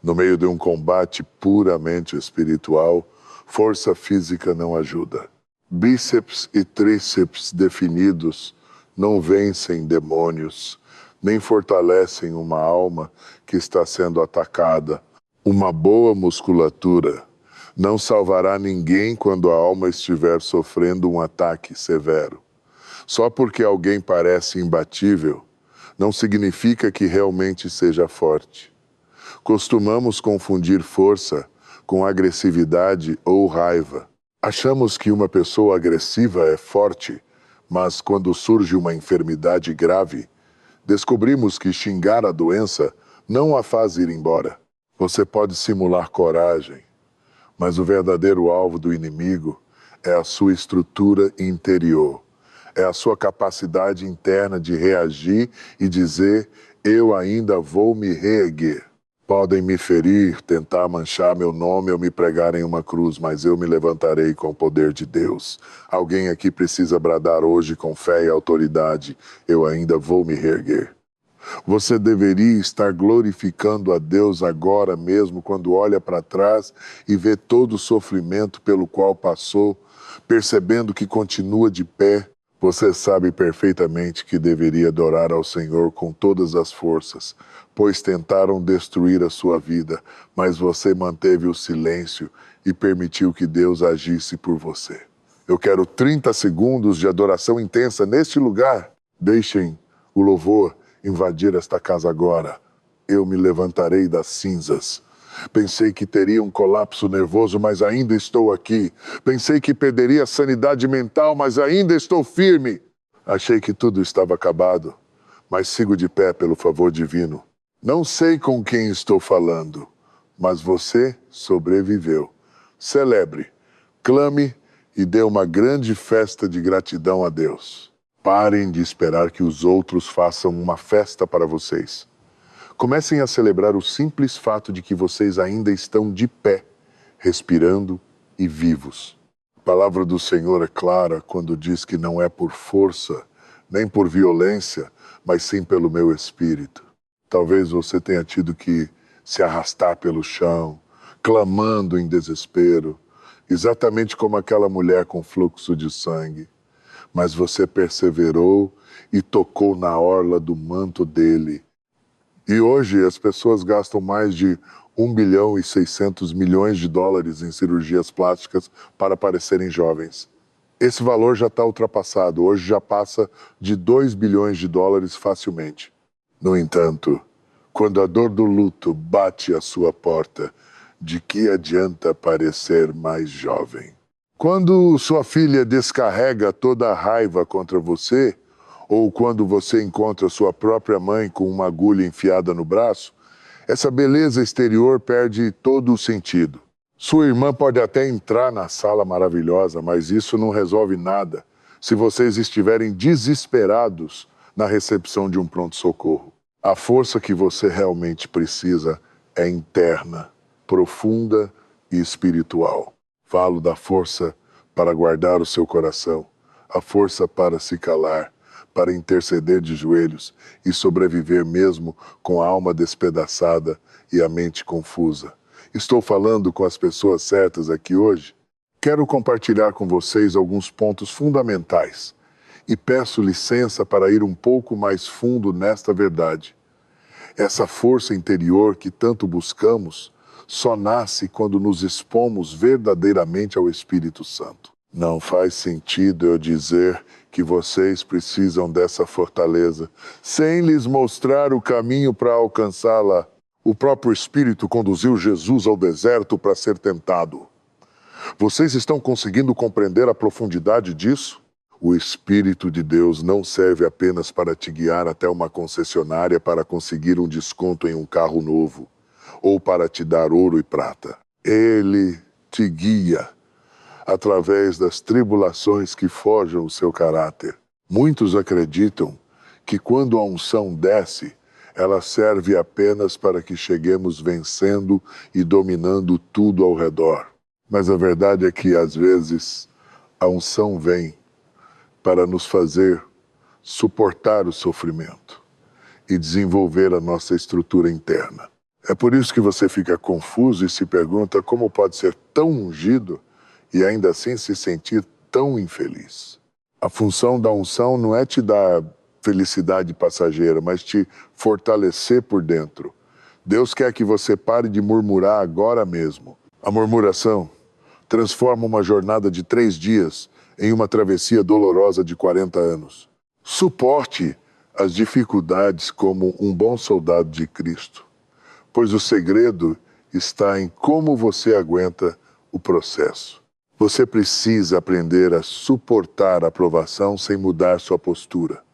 no meio de um combate puramente espiritual, força física não ajuda. Bíceps e tríceps definidos não vencem demônios, nem fortalecem uma alma que está sendo atacada. Uma boa musculatura não salvará ninguém quando a alma estiver sofrendo um ataque severo. Só porque alguém parece imbatível, não significa que realmente seja forte. Costumamos confundir força com agressividade ou raiva. Achamos que uma pessoa agressiva é forte, mas quando surge uma enfermidade grave, descobrimos que xingar a doença não a faz ir embora. Você pode simular coragem, mas o verdadeiro alvo do inimigo é a sua estrutura interior. É a sua capacidade interna de reagir e dizer: eu ainda vou me reerguer. Podem me ferir, tentar manchar meu nome ou me pregar em uma cruz, mas eu me levantarei com o poder de Deus. Alguém aqui precisa bradar hoje com fé e autoridade: eu ainda vou me reerguer. Você deveria estar glorificando a Deus agora mesmo, quando olha para trás e vê todo o sofrimento pelo qual passou, percebendo que continua de pé. Você sabe perfeitamente que deveria adorar ao Senhor com todas as forças, pois tentaram destruir a sua vida, mas você manteve o silêncio e permitiu que Deus agisse por você. Eu quero 30 segundos de adoração intensa neste lugar. Deixem o louvor invadir esta casa agora. Eu me levantarei das cinzas. Pensei que teria um colapso nervoso, mas ainda estou aqui. Pensei que perderia a sanidade mental, mas ainda estou firme. Achei que tudo estava acabado, mas sigo de pé pelo favor divino. Não sei com quem estou falando, mas você sobreviveu. Celebre, clame e dê uma grande festa de gratidão a Deus. Parem de esperar que os outros façam uma festa para vocês. Comecem a celebrar o simples fato de que vocês ainda estão de pé, respirando e vivos. A palavra do Senhor é clara quando diz que não é por força, nem por violência, mas sim pelo meu espírito. Talvez você tenha tido que se arrastar pelo chão, clamando em desespero, exatamente como aquela mulher com fluxo de sangue. Mas você perseverou e tocou na orla do manto dele. E hoje as pessoas gastam mais de 1 bilhão e 600 milhões de dólares em cirurgias plásticas para parecerem jovens. Esse valor já está ultrapassado, hoje já passa de 2 bilhões de dólares facilmente. No entanto, quando a dor do luto bate à sua porta, de que adianta parecer mais jovem? Quando sua filha descarrega toda a raiva contra você, ou quando você encontra sua própria mãe com uma agulha enfiada no braço, essa beleza exterior perde todo o sentido. Sua irmã pode até entrar na sala maravilhosa, mas isso não resolve nada se vocês estiverem desesperados na recepção de um pronto-socorro. A força que você realmente precisa é interna, profunda e espiritual. Falo da força para guardar o seu coração, a força para se calar, para interceder de joelhos e sobreviver mesmo com a alma despedaçada e a mente confusa. Estou falando com as pessoas certas aqui hoje? Quero compartilhar com vocês alguns pontos fundamentais e peço licença para ir um pouco mais fundo nesta verdade. Essa força interior que tanto buscamos só nasce quando nos expomos verdadeiramente ao Espírito Santo. Não faz sentido eu dizer que vocês precisam dessa fortaleza sem lhes mostrar o caminho para alcançá-la. O próprio Espírito conduziu Jesus ao deserto para ser tentado. Vocês estão conseguindo compreender a profundidade disso? O Espírito de Deus não serve apenas para te guiar até uma concessionária para conseguir um desconto em um carro novo, ou para te dar ouro e prata. Ele te guia através das tribulações que forjam o seu caráter. Muitos acreditam que quando a unção desce, ela serve apenas para que cheguemos vencendo e dominando tudo ao redor. Mas a verdade é que, às vezes, a unção vem para nos fazer suportar o sofrimento e desenvolver a nossa estrutura interna. É por isso que você fica confuso e se pergunta como pode ser tão ungido e ainda assim se sentir tão infeliz. A função da unção não é te dar felicidade passageira, mas te fortalecer por dentro. Deus quer que você pare de murmurar agora mesmo. A murmuração transforma uma jornada de 3 dias em uma travessia dolorosa de 40 anos. Suporte as dificuldades como um bom soldado de Cristo, pois o segredo está em como você aguenta o processo. Você precisa aprender a suportar a provação sem mudar sua postura,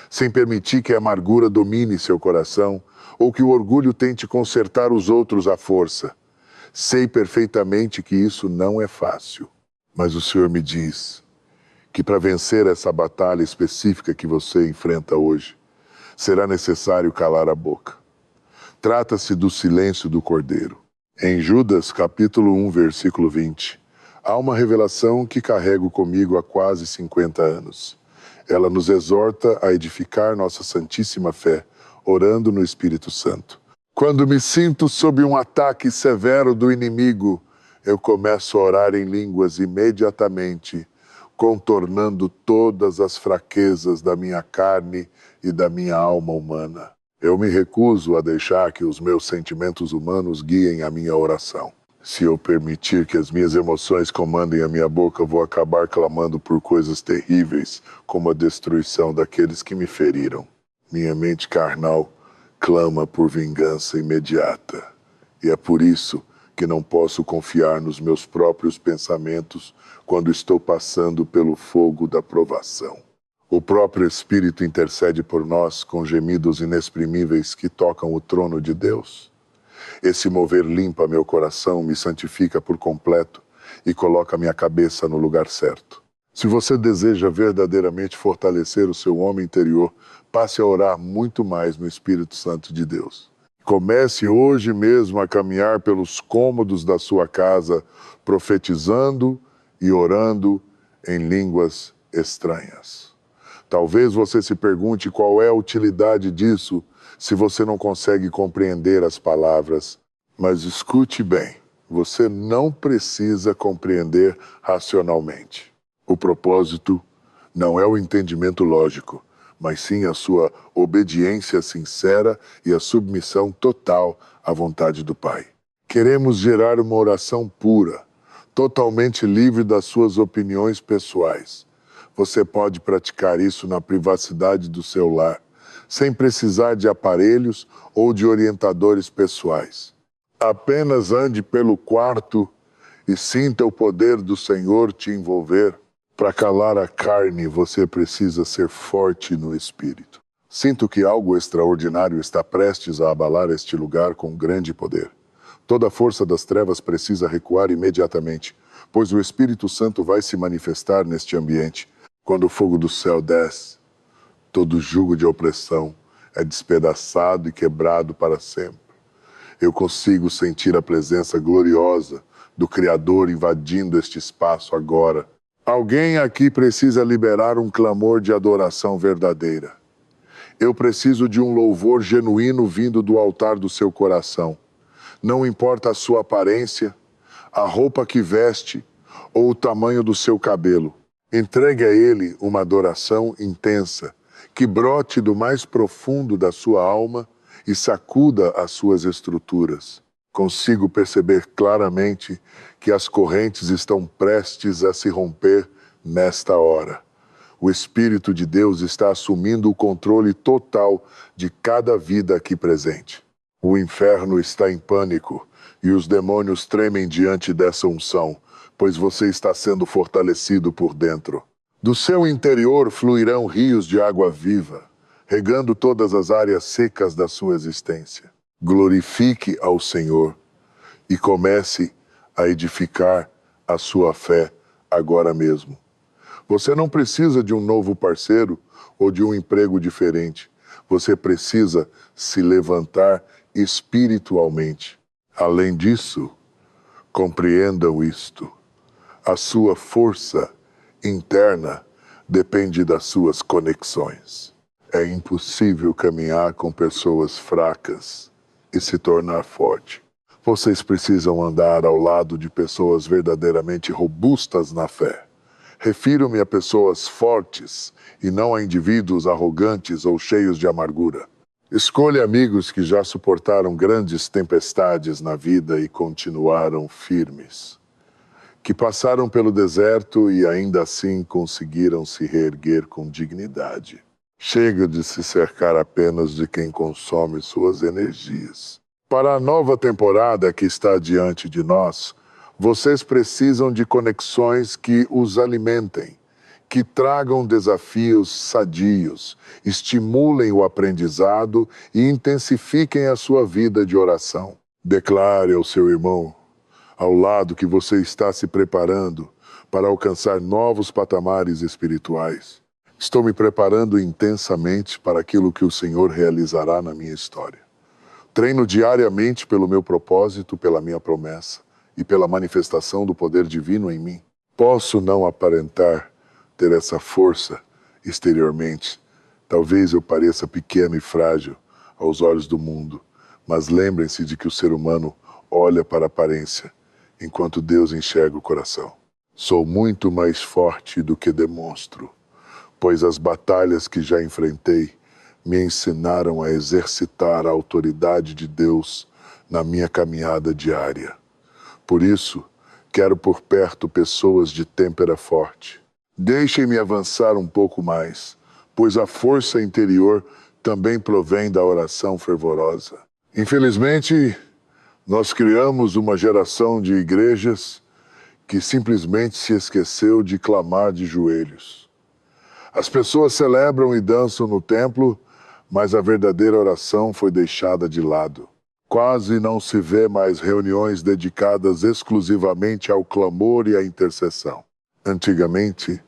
sem permitir que a amargura domine seu coração ou que o orgulho tente consertar os outros à força. Sei perfeitamente que isso não é fácil, mas o Senhor me diz que para vencer essa batalha específica que você enfrenta hoje, será necessário calar a boca. Trata-se do silêncio do Cordeiro. Em Judas, capítulo 1, versículo 20, há uma revelação que carrego comigo há quase 50 anos. Ela nos exorta a edificar nossa santíssima fé, orando no Espírito Santo. Quando me sinto sob um ataque severo do inimigo, eu começo a orar em línguas imediatamente, contornando todas as fraquezas da minha carne e da minha alma humana. Eu me recuso a deixar que os meus sentimentos humanos guiem a minha oração. Se eu permitir que as minhas emoções comandem a minha boca, vou acabar clamando por coisas terríveis, como a destruição daqueles que me feriram. Minha mente carnal clama por vingança imediata. E é por isso que não posso confiar nos meus próprios pensamentos quando estou passando pelo fogo da provação. O próprio Espírito intercede por nós com gemidos inexprimíveis que tocam o trono de Deus. Esse mover limpa meu coração, me santifica por completo e coloca minha cabeça no lugar certo. Se você deseja verdadeiramente fortalecer o seu homem interior, passe a orar muito mais no Espírito Santo de Deus. Comece hoje mesmo a caminhar pelos cômodos da sua casa, profetizando e orando em línguas estranhas. Talvez você se pergunte qual é a utilidade disso se você não consegue compreender as palavras. Mas escute bem, você não precisa compreender racionalmente. O propósito não é o entendimento lógico, mas sim a sua obediência sincera e a submissão total à vontade do Pai. Queremos gerar uma oração pura, totalmente livre das suas opiniões pessoais. Você pode praticar isso na privacidade do seu lar, sem precisar de aparelhos ou de orientadores pessoais. Apenas ande pelo quarto e sinta o poder do Senhor te envolver. Para calar a carne, você precisa ser forte no espírito. Sinto que algo extraordinário está prestes a abalar este lugar com grande poder. Toda a força das trevas precisa recuar imediatamente, pois o Espírito Santo vai se manifestar neste ambiente. Quando o fogo do céu desce, todo jugo de opressão é despedaçado e quebrado para sempre. Eu consigo sentir a presença gloriosa do Criador invadindo este espaço agora. Alguém aqui precisa liberar um clamor de adoração verdadeira. Eu preciso de um louvor genuíno vindo do altar do seu coração. Não importa a sua aparência, a roupa que veste ou o tamanho do seu cabelo. Entregue a Ele uma adoração intensa, que brote do mais profundo da sua alma e sacuda as suas estruturas. Consigo perceber claramente que as correntes estão prestes a se romper nesta hora. O Espírito de Deus está assumindo o controle total de cada vida aqui presente. O inferno está em pânico e os demônios tremem diante dessa unção, pois você está sendo fortalecido por dentro. Do seu interior fluirão rios de água viva, regando todas as áreas secas da sua existência. Glorifique ao Senhor e comece a edificar a sua fé agora mesmo. Você não precisa de um novo parceiro ou de um emprego diferente. Você precisa se levantar espiritualmente. Além disso, compreendam isto. A sua força interna depende das suas conexões. É impossível caminhar com pessoas fracas e se tornar forte. Vocês precisam andar ao lado de pessoas verdadeiramente robustas na fé. Refiro-me a pessoas fortes e não a indivíduos arrogantes ou cheios de amargura. Escolha amigos que já suportaram grandes tempestades na vida e continuaram firmes. Que passaram pelo deserto e ainda assim conseguiram se reerguer com dignidade. Chega de se cercar apenas de quem consome suas energias. Para a nova temporada que está diante de nós, vocês precisam de conexões que os alimentem, que tragam desafios sadios, estimulem o aprendizado e intensifiquem a sua vida de oração. Declare ao seu irmão, ao lado que você está se preparando para alcançar novos patamares espirituais. Estou me preparando intensamente para aquilo que o Senhor realizará na minha história. Treino diariamente pelo meu propósito, pela minha promessa e pela manifestação do poder divino em mim. Posso não aparentar ter essa força exteriormente. Talvez eu pareça pequeno e frágil aos olhos do mundo, mas lembrem-se de que o ser humano olha para a aparência, enquanto Deus enxerga o coração. Sou muito mais forte do que demonstro, pois as batalhas que já enfrentei me ensinaram a exercitar a autoridade de Deus na minha caminhada diária. Por isso, quero por perto pessoas de têmpera forte. Deixem-me avançar um pouco mais, pois a força interior também provém da oração fervorosa. Infelizmente, nós criamos uma geração de igrejas que simplesmente se esqueceu de clamar de joelhos. As pessoas celebram e dançam no templo, mas a verdadeira oração foi deixada de lado. Quase não se vê mais reuniões dedicadas exclusivamente ao clamor e à intercessão. Antigamente,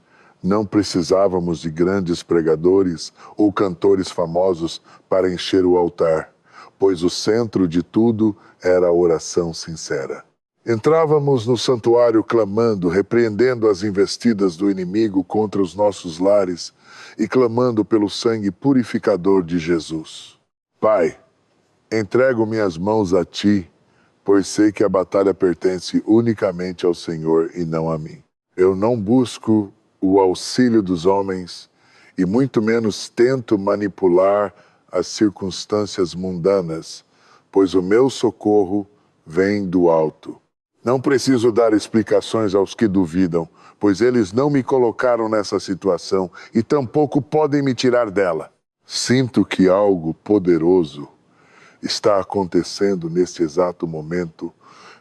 não precisávamos de grandes pregadores ou cantores famosos para encher o altar, pois o centro de tudo era a oração sincera. Entrávamos no santuário clamando, repreendendo as investidas do inimigo contra os nossos lares e clamando pelo sangue purificador de Jesus. Pai, entrego minhas mãos a Ti, pois sei que a batalha pertence unicamente ao Senhor e não a mim. Eu não busco o auxílio dos homens e muito menos tento manipular as circunstâncias mundanas, pois o meu socorro vem do alto. Não preciso dar explicações aos que duvidam, pois eles não me colocaram nessa situação e tampouco podem me tirar dela. Sinto que algo poderoso está acontecendo neste exato momento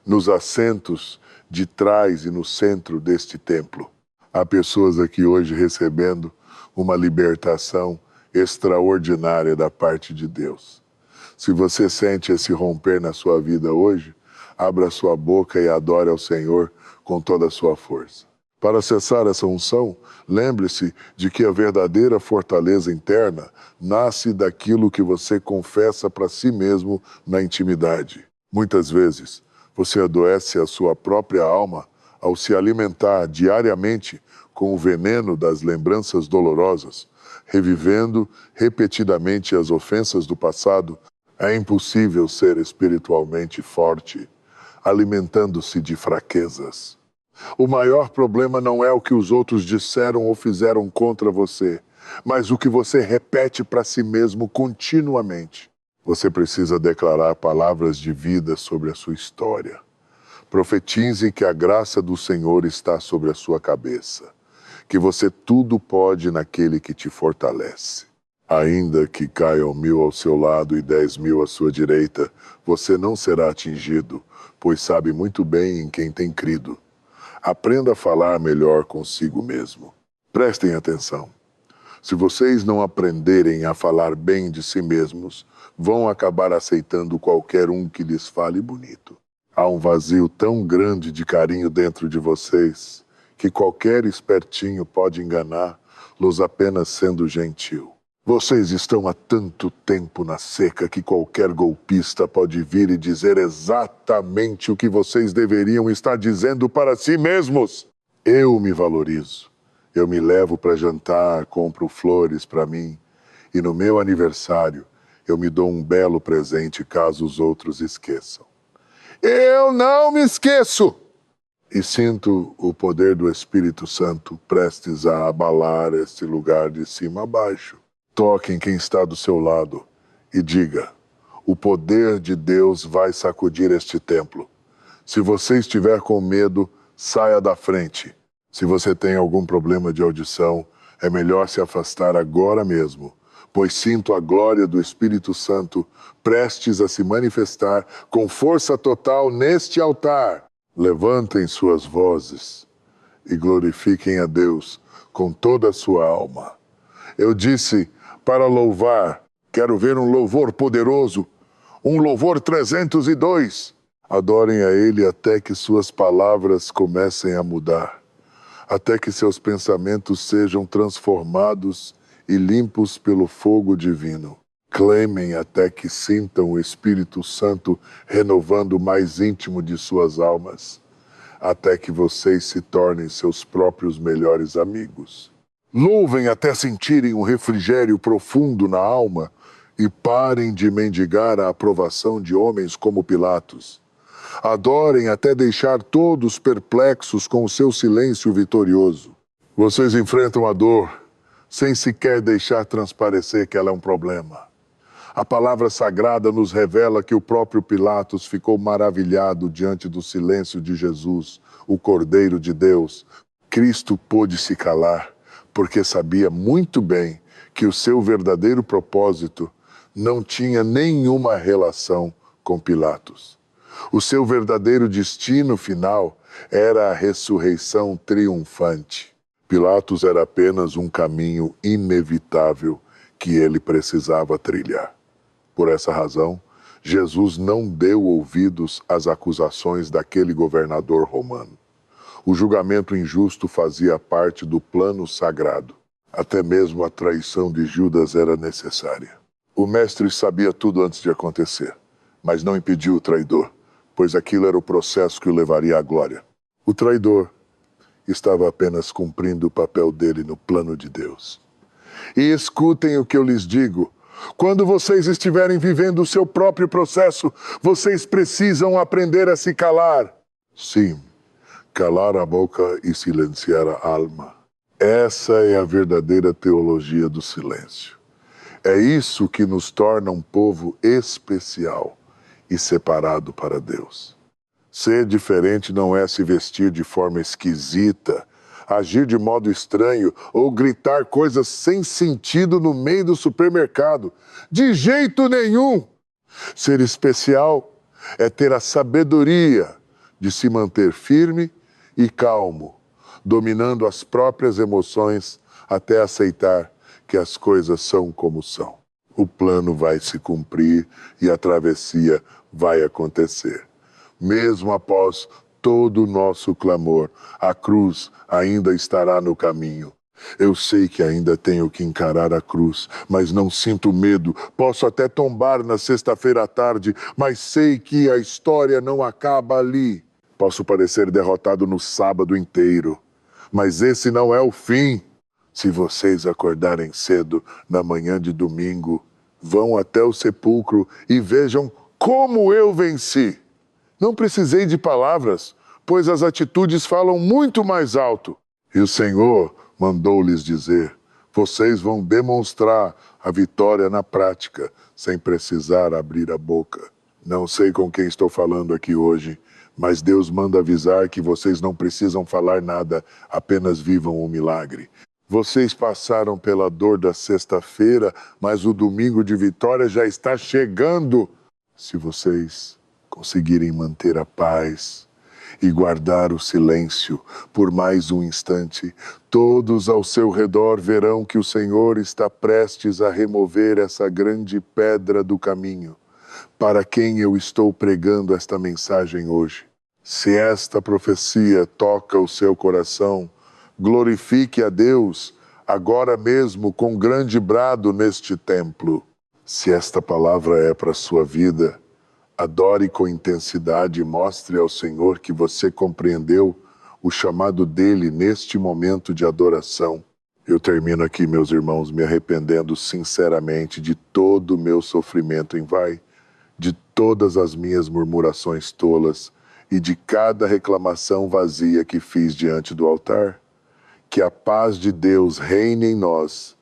nos assentos de trás e no centro deste templo. Há pessoas aqui hoje recebendo uma libertação extraordinária da parte de Deus. Se você sente esse romper na sua vida hoje, abra sua boca e adore ao Senhor com toda a sua força. Para acessar essa unção, lembre-se de que a verdadeira fortaleza interna nasce daquilo que você confessa para si mesmo na intimidade. Muitas vezes, você adoece a sua própria alma ao se alimentar diariamente com o veneno das lembranças dolorosas, revivendo repetidamente as ofensas do passado. É impossível ser espiritualmente forte, alimentando-se de fraquezas. O maior problema não é o que os outros disseram ou fizeram contra você, mas o que você repete para si mesmo continuamente. Você precisa declarar palavras de vida sobre a sua história. Profetize que a graça do Senhor está sobre a sua cabeça, que você tudo pode naquele que te fortalece. Ainda que caiam 1000 ao seu lado e 10.000 à sua direita, você não será atingido, pois sabe muito bem em quem tem crido. Aprenda a falar melhor consigo mesmo. Prestem atenção. Se vocês não aprenderem a falar bem de si mesmos, vão acabar aceitando qualquer um que lhes fale bonito. Há um vazio tão grande de carinho dentro de vocês que qualquer espertinho pode enganá-los apenas sendo gentil. Vocês estão há tanto tempo na seca que qualquer golpista pode vir e dizer exatamente o que vocês deveriam estar dizendo para si mesmos. Eu me valorizo. Eu me levo para jantar, compro flores para mim e no meu aniversário eu me dou um belo presente caso os outros esqueçam. Eu não me esqueço! E sinto o poder do Espírito Santo prestes a abalar este lugar de cima a baixo. Toque em quem está do seu lado e diga: o poder de Deus vai sacudir este templo. Se você estiver com medo, saia da frente. Se você tem algum problema de audição, é melhor se afastar agora mesmo, pois sinto a glória do Espírito Santo prestes a se manifestar com força total neste altar. Levantem suas vozes e glorifiquem a Deus com toda a sua alma. Eu disse para louvar, quero ver um louvor poderoso, um louvor 302. Adorem a Ele até que suas palavras comecem a mudar, até que seus pensamentos sejam transformados e limpos pelo fogo divino. Clamem até que sintam o Espírito Santo renovando o mais íntimo de suas almas, até que vocês se tornem seus próprios melhores amigos. Louvem até sentirem um refrigério profundo na alma e parem de mendigar a aprovação de homens como Pilatos. Adorem até deixar todos perplexos com o seu silêncio vitorioso. Vocês enfrentam a dor sem sequer deixar transparecer que ela é um problema. A palavra sagrada nos revela que o próprio Pilatos ficou maravilhado diante do silêncio de Jesus, o Cordeiro de Deus. Cristo pôde se calar porque sabia muito bem que o seu verdadeiro propósito não tinha nenhuma relação com Pilatos. O seu verdadeiro destino final era a ressurreição triunfante. Pilatos era apenas um caminho inevitável que ele precisava trilhar. Por essa razão, Jesus não deu ouvidos às acusações daquele governador romano. O julgamento injusto fazia parte do plano sagrado. Até mesmo a traição de Judas era necessária. O mestre sabia tudo antes de acontecer, mas não impediu o traidor, pois aquilo era o processo que o levaria à glória. O traidor estava apenas cumprindo o papel dele no plano de Deus. E escutem o que eu lhes digo. Quando vocês estiverem vivendo o seu próprio processo, vocês precisam aprender a se calar. Sim, calar a boca e silenciar a alma. Essa é a verdadeira teologia do silêncio. É isso que nos torna um povo especial e separado para Deus. Ser diferente não é se vestir de forma esquisita, agir de modo estranho ou gritar coisas sem sentido no meio do supermercado. De jeito nenhum! Ser especial é ter a sabedoria de se manter firme e calmo, dominando as próprias emoções até aceitar que as coisas são como são. O plano vai se cumprir e a travessia vai acontecer. Mesmo após todo o nosso clamor, a cruz ainda estará no caminho. Eu sei que ainda tenho que encarar a cruz, mas não sinto medo. Posso até tombar na sexta-feira à tarde, mas sei que a história não acaba ali. Posso parecer derrotado no sábado inteiro, mas esse não é o fim. Se vocês acordarem cedo na manhã de domingo, vão até o sepulcro e vejam como eu venci. Não precisei de palavras, pois as atitudes falam muito mais alto. E o Senhor mandou-lhes dizer: vocês vão demonstrar a vitória na prática, sem precisar abrir a boca. Não sei com quem estou falando aqui hoje, mas Deus manda avisar que vocês não precisam falar nada, apenas vivam o milagre. Vocês passaram pela dor da sexta-feira, mas o domingo de vitória já está chegando. Se vocês conseguirem manter a paz e guardar o silêncio por mais um instante, todos ao seu redor verão que o Senhor está prestes a remover essa grande pedra do caminho, para quem eu estou pregando esta mensagem hoje. Se esta profecia toca o seu coração, glorifique a Deus agora mesmo com grande brado neste templo. Se esta palavra é para a sua vida, adore com intensidade e mostre ao Senhor que você compreendeu o chamado dele neste momento de adoração. Eu termino aqui, meus irmãos, me arrependendo sinceramente de todo o meu sofrimento em vai, de todas as minhas murmurações tolas e de cada reclamação vazia que fiz diante do altar. Que a paz de Deus reine em nós